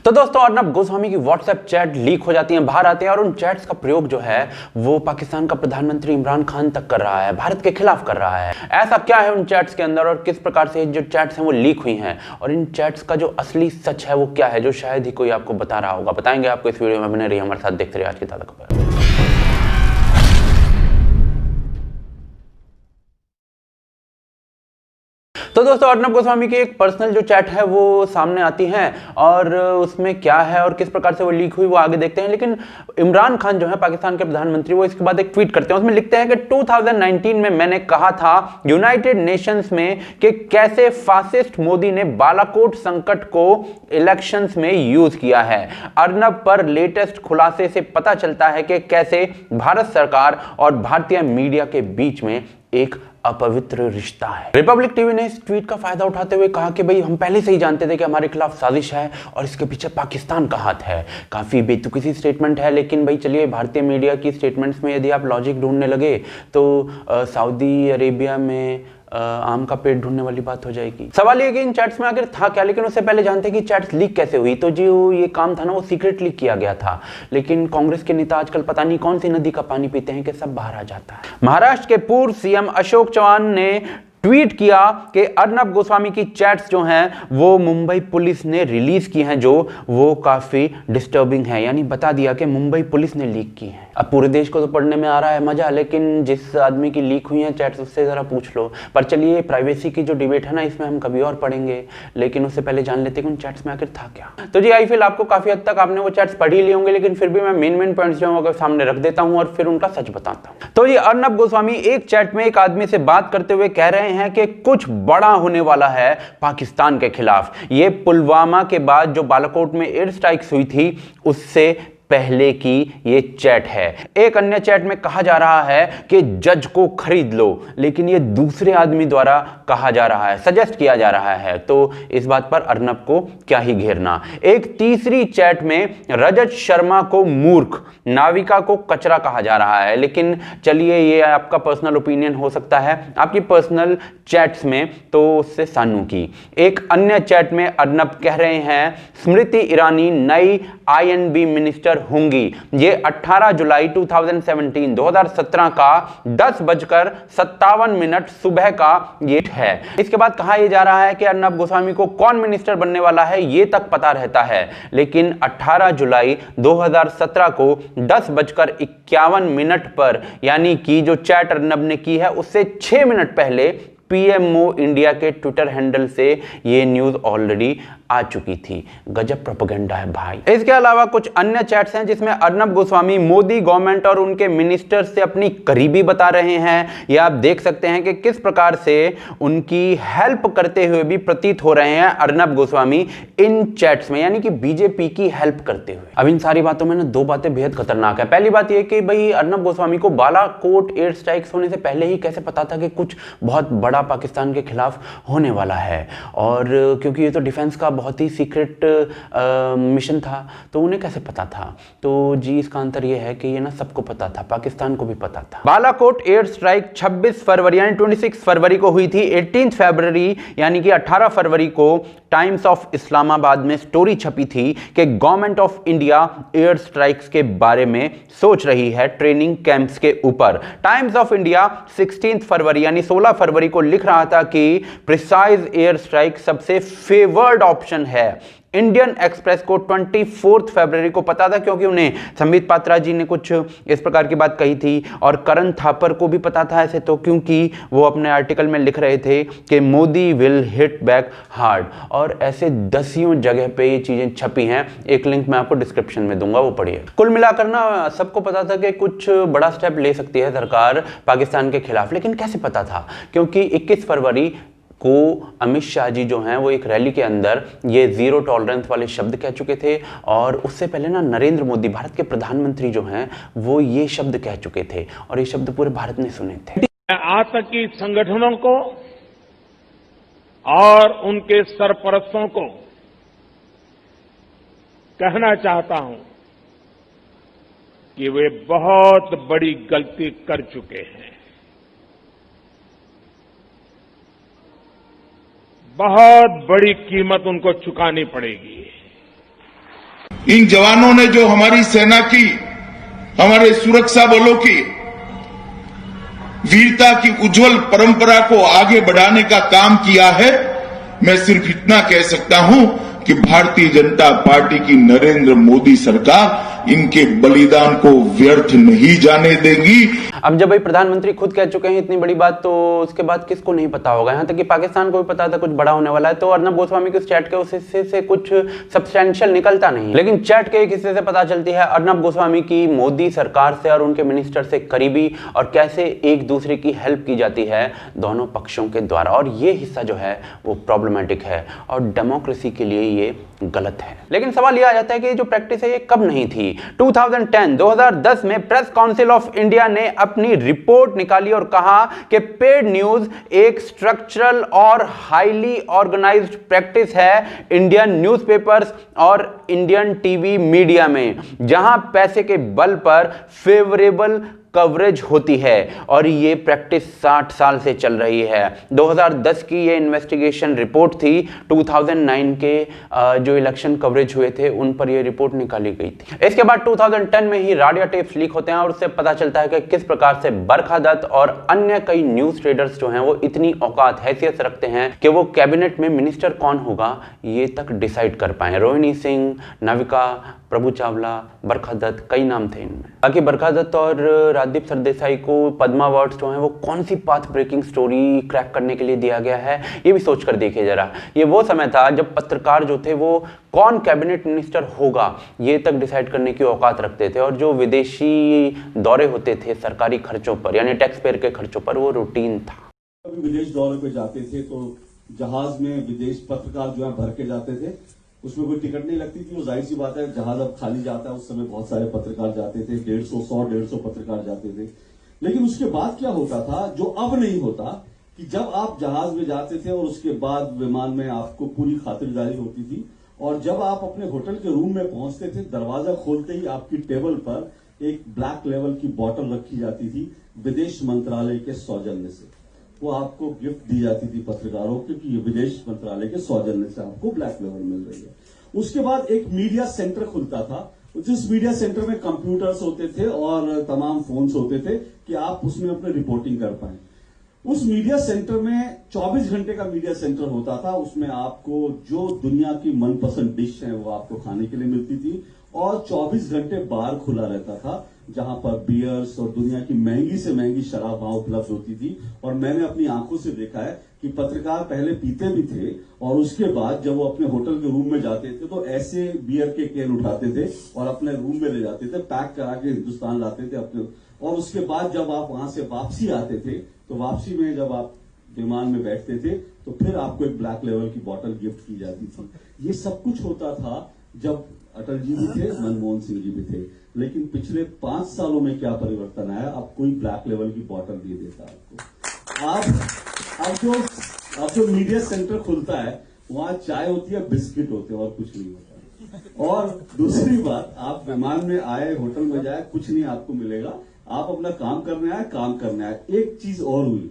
तो दोस्तों अर्नब गोस्वामी की व्हाट्सएप चैट लीक हो जाती हैं, बाहर आते हैं और उन चैट्स का प्रयोग जो है वो पाकिस्तान का प्रधानमंत्री इमरान खान तक कर रहा है, भारत के खिलाफ कर रहा है। ऐसा क्या है उन चैट्स के अंदर और किस प्रकार से जो चैट्स हैं वो लीक हुई हैं और इन चैट्स का जो असली सच है वो क्या है, जो शायद ही कोई आपको बता रहा होगा। बताएंगे आपको इस वीडियो में, बने रहिए हमारे साथ, देखते रहिए आज की ताज़ा खबर। तो दोस्तों अर्नब गोस्वामी की एक पर्सनल जो चैट है वो सामने आती है और उसमें क्या है और किस प्रकार से वो लीक हुई वो आगे देखते हैं। लेकिन इमरान खान जो है पाकिस्तान के प्रधानमंत्री, वो इसके बाद एक ट्वीट करते हैं, उसमें लिखते हैं कि 2019 में मैंने कहा था यूनाइटेड नेशंस में कि कैसे फासिस्ट मोदी ने बालाकोट संकट को इलेक्शंस में यूज किया है। अर्नब पर लेटेस्ट खुलासे से पता चलता है कि कैसे भारत सरकार और भारतीय मीडिया के बीच में एक अपवित्र रिश्ता है। रिपब्लिक टीवी ने इस ट्वीट का फायदा उठाते हुए कहा कि भाई हम पहले से ही जानते थे कि हमारे खिलाफ साजिश है और इसके पीछे पाकिस्तान का हाथ है। काफी बेतुकी सी स्टेटमेंट है, लेकिन भाई चलिए, भारतीय मीडिया की स्टेटमेंट्स में यदि आप लॉजिक ढूंढने लगे तो सऊदी अरेबिया में आम का पेट ढूंढने वाली बात हो जाएगी। सवाल ये कि इन चैट्स में आखिर था क्या, लेकिन उससे पहले जानते हैं कि चैट्स लीक कैसे हुई। तो जो ये काम था ना वो सीक्रेट लीक किया गया था, लेकिन कांग्रेस के नेता आजकल पता नहीं कौन सी नदी का पानी पीते हैं कि सब बाहर आ जाता है। महाराष्ट्र के पूर्व सीएम अशोक चव्हाण ने ट्वीट किया कि अर्नब गोस्वामी की चैट्स जो हैं वो मुंबई पुलिस ने रिलीज की हैं, जो वो काफी डिस्टर्बिंग है। यानी बता दिया कि मुंबई पुलिस ने लीक की है। अब पूरे देश को तो पढ़ने में आ रहा है मजा, लेकिन जिस आदमी की लीक हुई है चैट्स उससे जरा पूछ लो। पर चलिए, प्राइवेसी की जो डिबेट है ना, इसमें हम कभी और पढ़ेंगे, लेकिन उससे पहले जान लेते हैं कि उन चैट्स में आखिर था क्या। तो जी आई फील आपको काफी हद तक आपने वो चैट्स पढ़ ही लिए होंगे, लेकिन फिर भी मैं मेन पॉइंट्स जो है सामने रख देता हूं और फिर उनका सच बताता हूं। तो ये अर्नब गोस्वामी एक चैट में एक आदमी से बात करते हुए कह रहे हैं कि कुछ बड़ा होने वाला है पाकिस्तान के खिलाफ। ये पुलवामा के बाद जो बालाकोट में एयर स्ट्राइक्स हुई थी उससे पहले की ये चैट है। एक अन्य चैट में कहा जा रहा है कि जज को खरीद लो, लेकिन ये दूसरे आदमी द्वारा कहा जा रहा है, सजेस्ट किया जा रहा है। तो इस बात पर अर्नब को क्या ही घेरना। एक तीसरी चैट में रजत शर्मा को मूर्ख, नाविका को कचरा कहा जा रहा है। लेकिन चलिए, ये आपका पर्सनल ओपिनियन हो सकता है आपकी पर्सनल चैट्स में, तो उससे सानू की। एक अन्य चैट में अर्नब कह रहे हैं स्मृति ईरानी नई आईएनबी मिनिस्टर होंगी। ये 18 जुलाई 2017 का 10:57 सुबह का ये है। इसके बाद कहा यह जा रहा है कि अर्नब गोस्वामी को कौन मिनिस्टर बनने वाला है ये तक पता रहता है, लेकिन 18 जुलाई 2017 को 10:51 पर, यानी कि जो चैट अर्नब ने की है उससे 6 मिनट पहले पीएमओ इंडिया के ट्विटर हैंडल से ये न्यूज ऑलरेडी आ चुकी थी। गजब प्रोपेगेंडा है भाई। इसके अलावा कुछ अन्य चैट्स हैं जिसमें अर्नब गोस्वामी मोदी गवर्नमेंट और उनके मिनिस्टर से अपनी करीबी बता रहे हैं। ये आप देख सकते हैं कि किस प्रकार से उनकी हेल्प करते हुए भी प्रतीत हो रहे हैं अर्नब गोस्वामी इन चैट्स में, यानी कि बीजेपी की हेल्प करते हुए। अब इन सारी बातों में ना दो बातें बेहद खतरनाक है। पहली बात यह कि भाई अर्नब गोस्वामी को बालाकोट एयर स्ट्राइक्स होने से पहले ही कैसे पता था कि कुछ बहुत बड़ा पाकिस्तान के खिलाफ होने वाला है, और क्योंकि ये तो डिफेंस का बहुत ही सीक्रेट मिशन था, तो उन्हें कैसे पता था। तो जी इसका अंतर यह है कि ये ना सबको पता था, पाकिस्तान को भी पता था। बालाकोट एयर स्ट्राइक 26 फरवरी यानी 26 फरवरी को हुई थी। 18 फरवरी यानी कि 18 फरवरी को टाइम्स ऑफ इस्लामाबाद में स्टोरी छपी थी कि government of India air strikes के बारे में सोच रही है ट्रेनिंग कैंप्स के ऊपर। टाइम्स ऑफ इंडिया 16 फरवरी यानी 16 फरवरी को लिख रहा था कि प्रिसाइज एयर स्ट्राइक सबसे फेवर्ड ऑप्शन है। इंडियन एक्सप्रेस को 24 फरवरी को पता था, क्योंकि उन्हें संबित पात्रा जी ने कुछ इस प्रकार की बात कही थी, और करण थापर को भी पता था ऐसे तो, क्योंकि वो अपने आर्टिकल में लिख रहे थे कि Modi will hit back hard, और ऐसे दसियों जगह पे ये चीजें छपी हैं। एक लिंक मैं आपको डिस्क्रिप्शन में दूंगा, वो पढ़िए। कुल मिलाकर ना सबको पता था कि कुछ बड़ा स्टेप ले सकती है सरकार पाकिस्तान के खिलाफ, लेकिन कैसे पता था? क्योंकि 21 फरवरी को अमित शाह जी जो हैं वो एक रैली के अंदर ये जीरो टॉलरेंस वाले शब्द कह चुके थे, और उससे पहले ना नरेंद्र मोदी भारत के प्रधानमंत्री जो हैं वो ये शब्द कह चुके थे, और ये शब्द पूरे भारत ने सुने थे। मैं आतंकी संगठनों को और उनके सरपरस्तों को कहना चाहता हूं कि वे बहुत बड़ी गलती कर चुके हैं। बहुत बड़ी कीमत उनको चुकानी पड़ेगी। इन जवानों ने जो हमारी सेना की, हमारे सुरक्षा बलों की वीरता की उज्जवल परंपरा को आगे बढ़ाने का काम किया है, मैं सिर्फ इतना कह सकता हूं कि भारतीय जनता पार्टी की नरेंद्र मोदी सरकार इनके बलिदान को व्यर्थ नहीं जाने देगी। अब जब भाई प्रधानमंत्री खुद कह चुके हैं इतनी बड़ी बात, तो उसके बाद किसको नहीं पता होगा। यहाँ तक कि पाकिस्तान को भी पता था कुछ बड़ा होने वाला है। तो अर्नब गोस्वामी के उस चैट के उस हिस्से से कुछ सब्सटेंशियल निकलता नहीं, लेकिन चैट के एक हिस्से से पता चलती है अर्नब गोस्वामी की मोदी सरकार से और उनके मिनिस्टर से करीबी, और कैसे एक दूसरे की हेल्प की जाती है दोनों पक्षों के द्वारा। और ये हिस्सा जो है वो प्रॉब्लमेटिक है और डेमोक्रेसी के लिए ये गलत है। लेकिन सवाल यह आ जाता है कि जो प्रैक्टिस है ये कब नहीं थी। 2010 में प्रेस काउंसिल ऑफ इंडिया ने अपनी रिपोर्ट निकाली और कहा कि पेड न्यूज एक स्ट्रक्चरल और हाईली ऑर्गेनाइज्ड प्रैक्टिस है इंडियन न्यूज़पेपर्स और इंडियन टीवी मीडिया में, जहां पैसे के बल पर फेवरेबल कवरेज होती है। और ये प्रैक्टिस 60 साल से चल रही है। 2010 की ये इन्वेस्टिगेशन रिपोर्ट थी। 2009 के जो इलेक्शन कवरेज हुए थे उन पर ये रिपोर्ट निकाली गई थी। इसके बाद 2010 में ही राडियो टेप्स लीक होते हैं और उससे पता चलता है कि किस प्रकार से बरखा दत्त और अन्य कई न्यूज ट्रेडर्स जो हैं वो इतनी औकात हैसियत रखते हैं कि वो कैबिनेट में मिनिस्टर कौन होगा ये तक डिसाइड कर पाए। रोहिणी सिंह, नाविका, प्रभु चावला, बरखा दत्त, कई नाम थे इनमें। बाकी बरखा दत्त और राजदीप सरदेसाई को पद्मा अवार्ड्स जो हैं वो कौन सी पाथ ब्रेकिंग स्टोरी क्रैक करने के लिए दिया गया है, ये भी सोच कर देखिए जरा। ये वो समय था जब पत्रकार जो थे वो कौन कैबिनेट मिनिस्टर होगा ये तक डिसाइड करने की औकात रखते थे। और जो विदेशी दौरे होते थे सरकारी खर्चों पर, यानी टैक्स पेयर के खर्चों पर, वो रूटीन था। विदेश दौरे पे जाते थे तो जहाज में विदेश पत्रकार जो है भर के जाते थे, उसमें कोई टिकट नहीं लगती थी। वो जाहिर सी बात है, जहाज अब खाली जाता है, उस समय बहुत सारे पत्रकार जाते थे, 150 पत्रकार जाते थे। लेकिन उसके बाद क्या होता था, जो अब नहीं होता, कि जब आप जहाज में जाते थे और उसके बाद विमान में आपको पूरी खातिरदारी होती थी, और जब आप अपने होटल के रूम में पहुंचते थे, दरवाजा खोलते ही आपकी टेबल पर एक ब्लैक लेवल की बोतल रखी जाती थी विदेश मंत्रालय के सौजन्य से। वो आपको गिफ्ट दी जाती थी पत्रकारों को, क्योंकि ये विदेश मंत्रालय के सौजन्य से आपको ब्लैक लेवल मिल रही है। उसके बाद एक मीडिया सेंटर खुलता था, जिस मीडिया सेंटर में कंप्यूटर्स होते थे और तमाम फोन्स होते थे कि आप उसमें अपने रिपोर्टिंग कर पाए। उस मीडिया सेंटर में 24 घंटे का मीडिया सेंटर होता था। उसमें आपको जो दुनिया की मनपसंद डिश है वो आपको खाने के लिए मिलती थी, और 24 घंटे बार खुला रहता था, जहां पर बियर्स और दुनिया की महंगी से महंगी शराब वहां उपलब्ध होती थी। और मैंने अपनी आंखों से देखा है कि पत्रकार पहले पीते भी थे, और उसके बाद जब वो अपने होटल के रूम में जाते थे तो ऐसे बियर के कैन उठाते थे और अपने रूम में ले जाते थे, पैक करा के हिंदुस्तान लाते थे अपने। और उसके बाद जब आप वहां से वापसी आते थे तो वापसी में जब आप विमान में बैठते थे तो फिर आपको एक ब्लैक लेवल की बोतल गिफ्ट की जाती थी। ये सब कुछ होता था जब अटल जी भी थे, मनमोहन सिंह जी भी थे। लेकिन पिछले 5 सालों में क्या परिवर्तन आया, अब कोई ब्लैक लेवल की बोतल दे देता आपको। अब जो मीडिया सेंटर खुलता है वहां चाय होती है, बिस्किट होते हैं और कुछ नहीं होता। और दूसरी बात, आप विमान में आए, होटल में जाए, कुछ नहीं आपको मिलेगा। आप अपना काम करने आए, काम करने आए। एक चीज और हुई,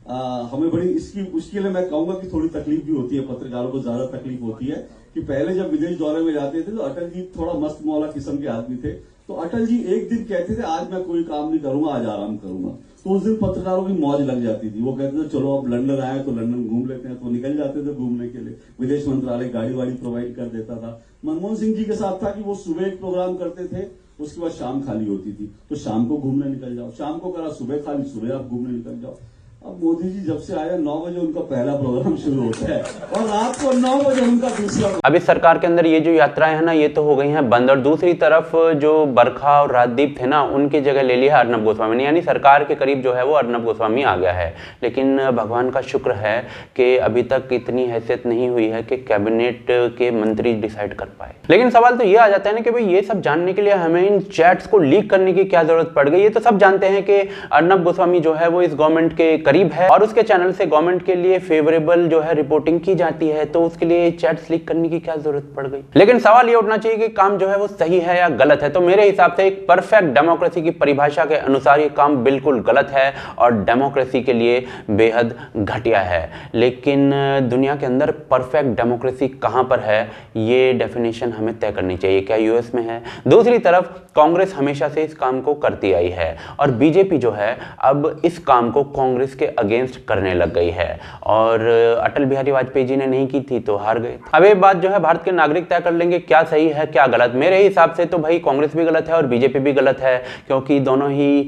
हमें बड़ी उसके लिए मैं कहूंगा कि थोड़ी तकलीफ भी होती है, पत्रकारों को ज्यादा तकलीफ होती है कि पहले जब विदेश दौरे में जाते थे तो अटल जी थोड़ा मस्त मौला किस्म के आदमी थे। तो अटल जी एक दिन कहते थे आज मैं कोई काम नहीं करूंगा, आज आराम करूंगा। तो उस दिन पत्रकारों की मौज लग जाती थी। वो कहते थे चलो अब लंदन आए तो लंदन घूम लेते हैं, तो निकल जाते थे घूमने के लिए। विदेश मंत्रालय गाड़ी वाड़ी प्रोवाइड कर देता था। मनमोहन सिंह जी के साथ था कि वो सुबह एक प्रोग्राम करते थे, उसके बाद शाम खाली होती थी, तो शाम को घूमने निकल जाओ। शाम को करा सुबह खाली, सुबह आप घूमने निकल जाओ। अब मोदी जी जब से आए 9 बजे उनका पहला प्रोग्राम शुरू होता है और रात को 9 बजे उनका दूसरा। अब इस सरकार के अंदर ये जो यात्राएं हैं ना, ये तो हो गई हैं बंद। और दूसरी तरफ जो बरखा और राजदीप थे ना, उनकी जगह ले लिया अर्नब गोस्वामी ने। यानी सरकार के करीब जो है वो अर्नब गोस्वामी आ गया है। लेकिन भगवान का शुक्र है कि अभी तक इतनी हैसियत नहीं हुई है कि कैबिनेट के मंत्री डिसाइड कर पाए। लेकिन सवाल तो ये आ जाता है ना कि भाई ये सब जानने के लिए हमें इन चैट्स को लीक करने की क्या जरूरत पड़ गई। ये तो सब जानते हैं कि अर्नब गोस्वामी जो है वो इस गवर्नमेंट के करीब है और उसके चैनल से गवर्नमेंट के लिए फेवरेबल जो है रिपोर्टिंग की जाती है, तो उसके लिए चैट्स लीक करने की क्या जरूरत पड़ गई। लेकिन सवाल ये उठना चाहिए कि काम जो है वो सही है या गलत है। तो मेरे हिसाब से एक परफेक्ट डेमोक्रेसी की परिभाषा के अनुसार ये काम बिल्कुल गलत है और डेमोक्रेसी के लिए बेहद घटिया है। लेकिन दुनिया के अंदर परफेक्ट डेमोक्रेसी कहां पर है, ये डेफिनेशन हमें तय करनी चाहिए। क्या यूएस में है? दूसरी तरफ कांग्रेस हमेशा से इस काम को करती आई है और बीजेपी जो है अब इस काम को कांग्रेस के अगेंस्ट करने लग गई है और अटल बिहारी वाजपेयी जी ने नहीं की थी तो हार गए। अब ये बात जो है भारत के नागरिक तय कर लेंगे क्या सही है क्या गलत। मेरे हिसाब से तो भाई कांग्रेस भी गलत है और बीजेपी भी गलत है, क्योंकि दोनों ही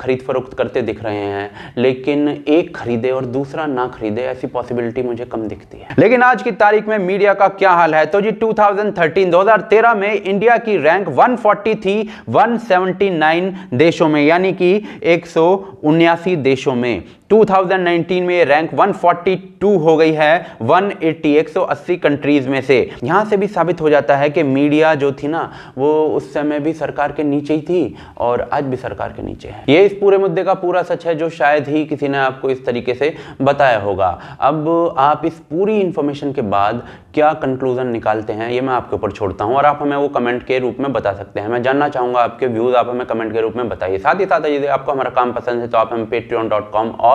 खरीद फरोख्त करते दिख रहे हैं, लेकिन एक खरीदे और दूसरा ना खरीदे ऐसी पॉसिबिलिटी मुझे कम दिखती है। लेकिन आज की तारीख में मीडिया का क्या हाल है? तो जी 2013 में इंडिया की रैंक 140 थी 179 देशों में, यानी कि 179 देशों में। 2019 में रैंक 142 हो गई है 180 कंट्रीज में से। यहां से भी साबित हो जाता है कि मीडिया जो थी ना वो उस समय भी सरकार के नीचे ही थी और आज भी सरकार के नीचे है। ये इस पूरे मुद्दे का पूरा सच है जो शायद ही किसी ने आपको इस तरीके से बताया होगा। अब आप इस पूरी इंफॉर्मेशन के बाद क्या कंक्लूजन निकालते हैं ये मैं आपके ऊपर छोड़ता हूं और आप हमें वो कमेंट के रूप में बता सकते हैं। मैं जानना चाहूंगा आपके व्यूज, आप हमें कमेंट के रूप में बताइए। साथ ही साथ यदि आपको हमारा काम पसंद है तो आप हमें patreon.com और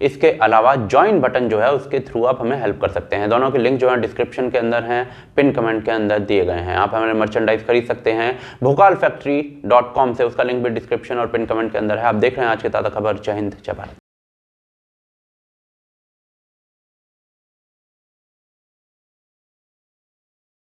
इसके अलावा ज्वाइन बटन जो है उसके थ्रू आप हमें हेल्प कर सकते हैं। दोनों के लिंक जो है डिस्क्रिप्शन के अंदर हैं, पिन कमेंट के अंदर दिए गए हैं। आप हमारे मर्चेंडाइज खरीद सकते हैं भोकालफैक्ट्री.com से, उसका लिंक भी डिस्क्रिप्शन और पिन कमेंट के अंदर है। आप देख रहे हैं आज की ताज़ा खबर। जय हिंद, जय भारत।